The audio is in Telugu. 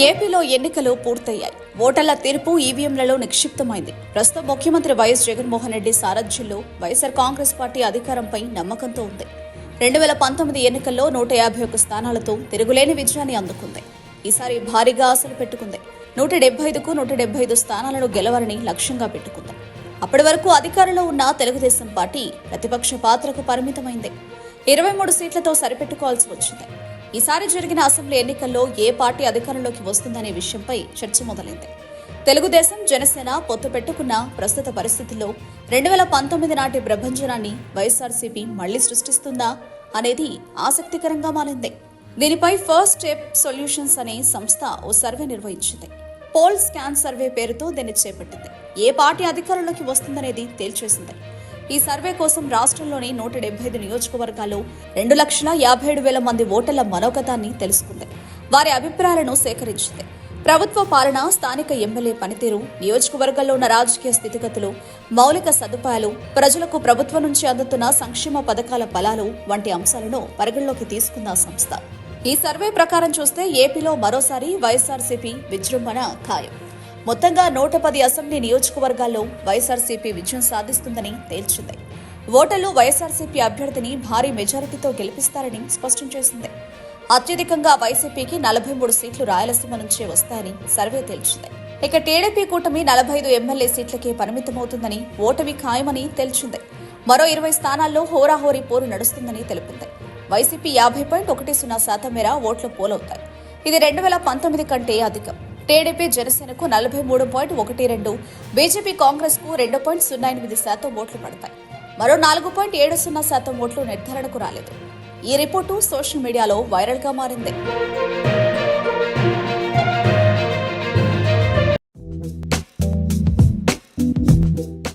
ఏపీలో ఎన్నికలు పూర్తయ్యాయి. ఓటర్ల తీర్పు ఈవీఎంలలో నిక్షిప్తమైంది. ప్రస్తుతం ముఖ్యమంత్రి వైఎస్ జగన్మోహన్ రెడ్డి సారథ్యంలో వైఎస్ఆర్ కాంగ్రెస్ పార్టీ అధికారంపై నమ్మకంతో ఉంది. 2019 ఎన్నికల్లో 151 స్థానాలతో తిరుగులేని విజయాన్ని అందుకుంది. ఈసారి భారీగా ఆశలు పెట్టుకుంది. 175కు 175 స్థానాలను గెలవాలని లక్ష్యంగా పెట్టుకుంది. అప్పటి వరకు అధికారంలో ఉన్న తెలుగుదేశం పార్టీ ప్రతిపక్ష పాత్రకు పరిమితమైంది. 23 సీట్లతో సరిపెట్టుకోవాల్సి వచ్చింది. ఈసారి జరిగిన అసెంబ్లీ ఎన్నికల్లో ఏ పార్టీ అధికారంలోకి వస్తుందనే విషయంపై చర్చ మొదలైంది. తెలుగుదేశం, జనసేన పొత్తు పెట్టుకున్న ప్రస్తుత పరిస్థితుల్లో 2019 నాటి ప్రభంజనాన్ని వైఎస్ఆర్సీపీ మళ్లీ సృష్టిస్తుందా అనేది ఆసక్తికరంగా మారింది. దీనిపై ఫస్ట్ స్టెప్ సొల్యూషన్స్ అనే సంస్థ ఓ సర్వే నిర్వహించింది. పోల్ స్కాన్ సర్వే పేరుతో దీన్ని చేపట్టింది. ఏ పార్టీ అధికారంలోకి వస్తుందనేది తేల్చేసింది. ఈ సర్వే కోసం రాష్ట్రంలోని 175 నియోజకవర్గాల్లో 2,57,000 మంది ఓటర్ల మనోగతాన్ని తెలుసుకుంది. వారి అభిప్రాయాలను సేకరించింది. ప్రభుత్వ పాలన, స్థానిక ఎమ్మెల్యే పనితీరు, నియోజకవర్గాల్లో ఉన్న రాజకీయ స్థితిగతులు, మౌలిక సదుపాయాలు, ప్రజలకు ప్రభుత్వం నుంచి అందుతున్న సంక్షేమ పథకాల ఫలాలు వంటి అంశాలను పరిగణలోకి తీసుకుంది ఆ సంస్థ. ఈ సర్వే ప్రకారం చూస్తే ఏపీలో మరోసారి వైఎస్ఆర్సీపీ విజృంభణ ఖాయం. మొత్తంగా 110 అసెంబ్లీ నియోజకవర్గాల్లో వైఎస్ఆర్సీపీ విజయం సాధిస్తుందని తేల్చింది. ఓటర్లు వైఎస్ఆర్సీపీ అభ్యర్థిని భారీ మెజారిటీతో గెలిపిస్తారని స్పష్టం చేసింది. అత్యధికంగా వైసీపీకి 43 సీట్లు రాయలసీమ నుంచే వస్తాయని సర్వే తేల్చింది. ఇక టీడీపీ కూటమి 45 ఎమ్మెల్యే సీట్లకే పరిమితమవుతుందని, ఓటమి ఖాయమని తేల్చింది. మరో 20 స్థానాల్లో హోరాహోరీ పోరు నడుస్తుందని తెలిపింది. వైసీపీ 50.10% మేర ఓట్లు పోలవుతాయి. ఇది 2019 కంటే అధికం. టీడీపీ, జనసేనకు 43.12, బీజేపీ, కాంగ్రెస్ కు 2.08% ఓట్లు పడతాయి. మరో 4.70% ఓట్లు నిర్ధారణకు రాలేదు. ఈ రిపోర్టు సోషల్ మీడియాలో వైరల్ గా మారింది.